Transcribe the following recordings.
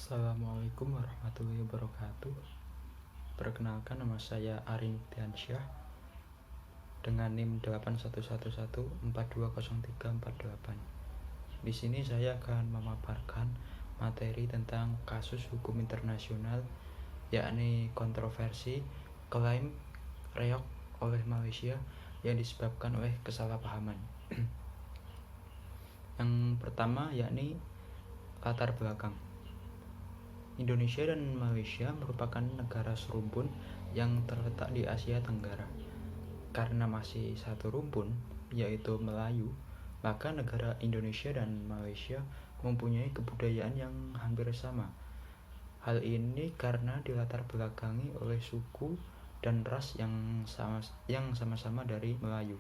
Assalamualaikum warahmatullahi wabarakatuh. Perkenalkan, nama saya Arin Tiansyah dengan NIM 8111420348. Di sini saya akan memaparkan materi tentang kasus hukum internasional, yakni kontroversi klaim reog oleh Malaysia yang disebabkan oleh kesalahpahaman. Yang pertama yakni latar belakang. Indonesia dan Malaysia merupakan negara serumpun yang terletak di Asia Tenggara. Karena masih satu rumpun, yaitu Melayu, maka negara Indonesia dan Malaysia mempunyai kebudayaan yang hampir sama. Hal ini karena dilatar belakangi oleh suku dan ras yang sama-sama dari Melayu.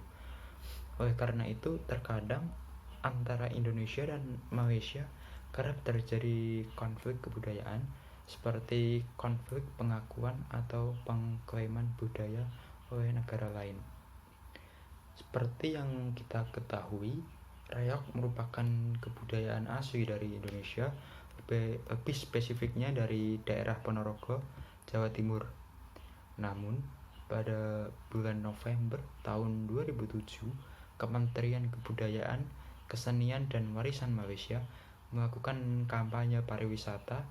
Oleh karena itu, terkadang antara Indonesia dan Malaysia kerap terjadi konflik kebudayaan, seperti konflik pengakuan atau pengklaiman budaya oleh negara lain. Seperti yang kita ketahui, reog merupakan kebudayaan asli dari Indonesia, lebih spesifiknya dari daerah Ponorogo, Jawa Timur. Namun, pada bulan November tahun 2007, Kementerian Kebudayaan, Kesenian dan Warisan Malaysia melakukan kampanye pariwisata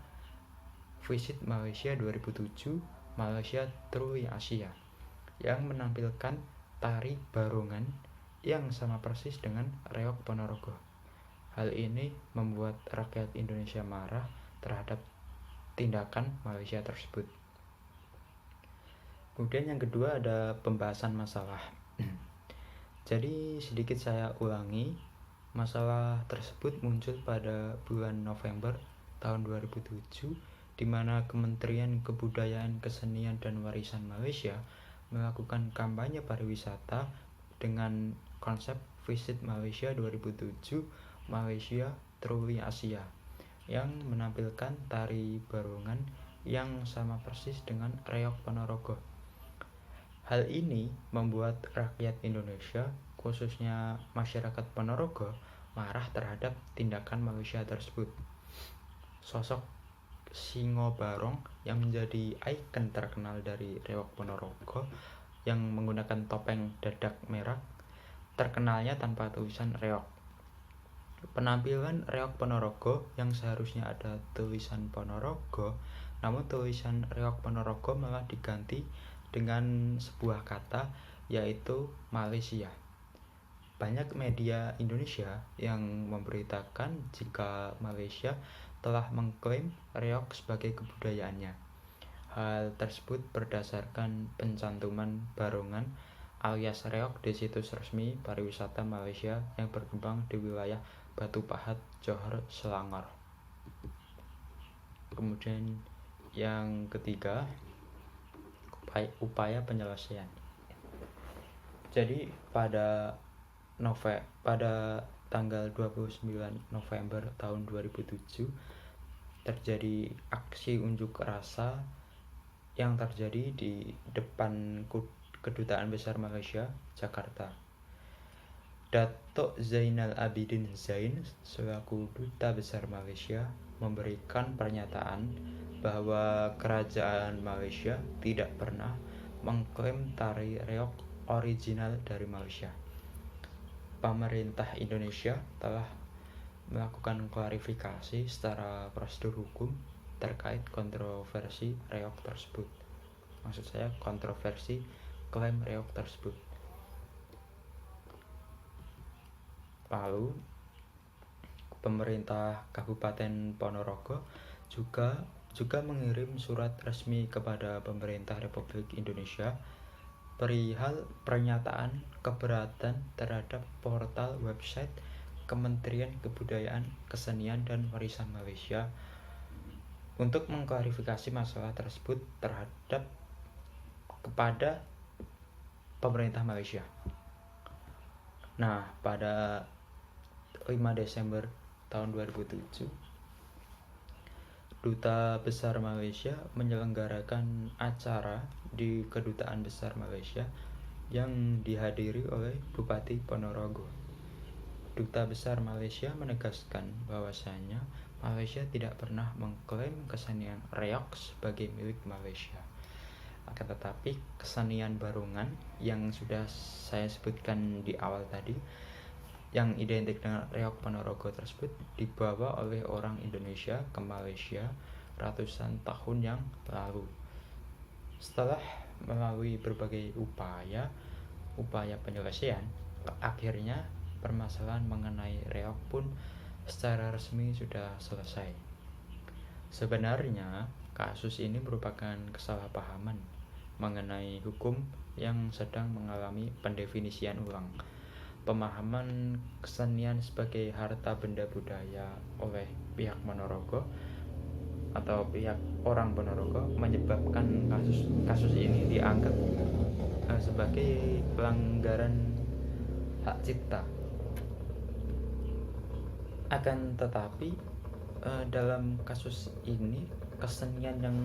Visit Malaysia 2007 Malaysia Truly Asia yang menampilkan tari barongan yang sama persis dengan reog Ponorogo. Hal ini membuat rakyat Indonesia marah terhadap tindakan Malaysia tersebut. Kemudian yang kedua ada pembahasan masalah. Jadi sedikit saya ulangi. Masalah tersebut muncul pada bulan November tahun 2007, di mana Kementerian Kebudayaan, Kesenian dan Warisan Malaysia melakukan kampanye pariwisata dengan konsep Visit Malaysia 2007 Malaysia Truly Asia yang menampilkan tari barongan yang sama persis dengan reog Ponorogo. Hal ini membuat rakyat Indonesia, khususnya masyarakat Ponorogo, marah terhadap tindakan Malaysia tersebut. Sosok Singo Barong yang menjadi ikon terkenal dari reog Ponorogo yang menggunakan topeng dadak merah, terkenalnya tanpa tulisan reog. Penampilan reog Ponorogo yang seharusnya ada tulisan Ponorogo, namun tulisan reog Ponorogo malah diganti dengan sebuah kata, yaitu Malaysia. Banyak media Indonesia yang memberitakan jika Malaysia telah mengklaim reog sebagai kebudayaannya. Hal tersebut berdasarkan pencantuman barongan alias reog di situs resmi pariwisata Malaysia yang berkembang di wilayah Batu Pahat, Johor, Selangor. Kemudian yang ketiga, upaya penyelesaian. Jadi pada tanggal 29 November tahun 2007 terjadi aksi unjuk rasa yang terjadi di depan Kedutaan Besar Malaysia, Jakarta. Datuk Zainal Abidin Zain selaku Duta Besar Malaysia memberikan pernyataan bahwa kerajaan Malaysia tidak pernah mengklaim tari reog original dari Malaysia. Pemerintah Indonesia telah melakukan klarifikasi secara prosedur hukum terkait kontroversi reog tersebut. Maksud saya kontroversi klaim reog tersebut. Lalu pemerintah Kabupaten Ponorogo juga mengirim surat resmi kepada pemerintah Republik Indonesia perihal pernyataan keberatan terhadap portal website Kementerian Kebudayaan, Kesenian dan Warisan Malaysia untuk mengklarifikasi masalah tersebut kepada pemerintah Malaysia. Nah, pada 5 Desember tahun 2007, Duta Besar Malaysia menyelenggarakan acara di Kedutaan Besar Malaysia yang dihadiri oleh Bupati Ponorogo. Duta Besar Malaysia menegaskan bahwasanya Malaysia tidak pernah mengklaim kesenian reog sebagai milik Malaysia. Akan tetapi kesenian Barungan yang sudah saya sebutkan di awal tadi, yang identik dengan reog Ponorogo tersebut dibawa oleh orang Indonesia ke Malaysia ratusan tahun yang lalu. Setelah melalui berbagai upaya penyelesaian, akhirnya permasalahan mengenai reog pun secara resmi sudah selesai. Sebenarnya kasus ini merupakan kesalahpahaman mengenai hukum yang sedang mengalami pendefinisian ulang. Pemahaman kesenian sebagai harta benda budaya oleh pihak Ponorogo atau pihak orang Ponorogo menyebabkan kasus ini dianggap sebagai pelanggaran hak cipta. Akan tetapi dalam kasus ini kesenian yang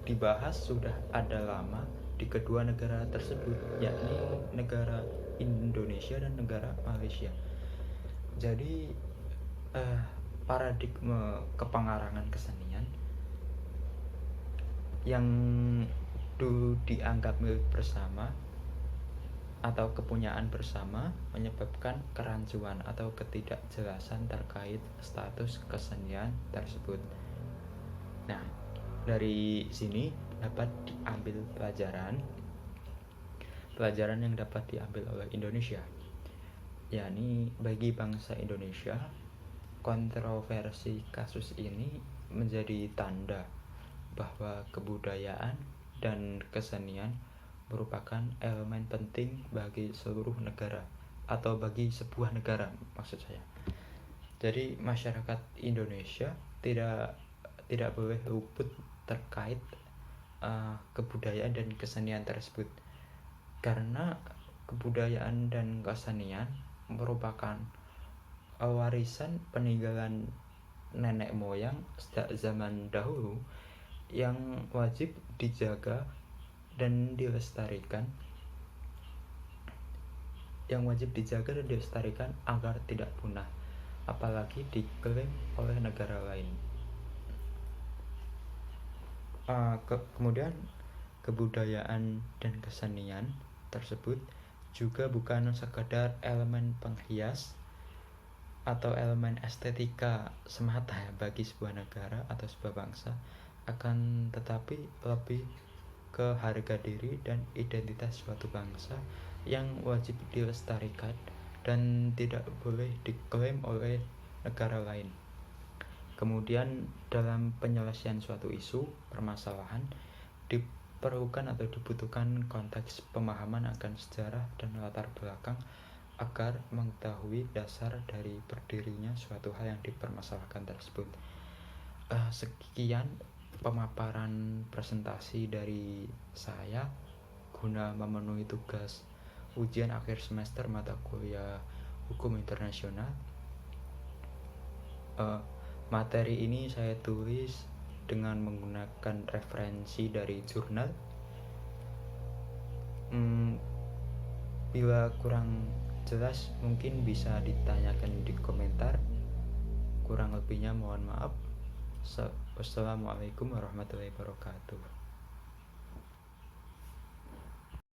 dibahas sudah ada lama di kedua negara tersebut, yakni negara Indonesia dan negara Malaysia. Jadi paradigma kepengarangan kesenian yang dulu dianggap milik bersama atau kepunyaan bersama menyebabkan kerancuan atau ketidakjelasan terkait status kesenian tersebut. Nah, dari sini dapat diambil pelajaran yang dapat diambil oleh Indonesia, yakni bagi bangsa Indonesia, kontroversi kasus ini menjadi tanda bahwa kebudayaan dan kesenian merupakan elemen penting bagi seluruh negara atau bagi sebuah negara, maksud saya. Jadi masyarakat Indonesia tidak boleh luput terkait kebudayaan dan kesenian tersebut, karena kebudayaan dan kesenian merupakan warisan peninggalan nenek moyang sejak zaman dahulu yang wajib dijaga dan dilestarikan agar tidak punah, apalagi diklaim oleh negara lain. Kemudian kebudayaan dan kesenian tersebut juga bukan sekadar elemen penghias atau elemen estetika semata bagi sebuah negara atau sebuah bangsa, akan tetapi lebih ke harga diri dan identitas suatu bangsa yang wajib dilestarikan dan tidak boleh diklaim oleh negara lain. Kemudian dalam penyelesaian suatu isu permasalahan diperlukan atau dibutuhkan konteks pemahaman akan sejarah dan latar belakang agar mengetahui dasar dari berdirinya suatu hal yang dipermasalahkan tersebut. Sekian pemaparan presentasi dari saya guna memenuhi tugas ujian akhir semester mata kuliah Hukum Internasional. Materi ini saya tulis dengan menggunakan referensi dari jurnal. Bila kurang jelas mungkin bisa ditanyakan di komentar. Kurang lebihnya mohon maaf. Wassalamualaikum warahmatullahi wabarakatuh.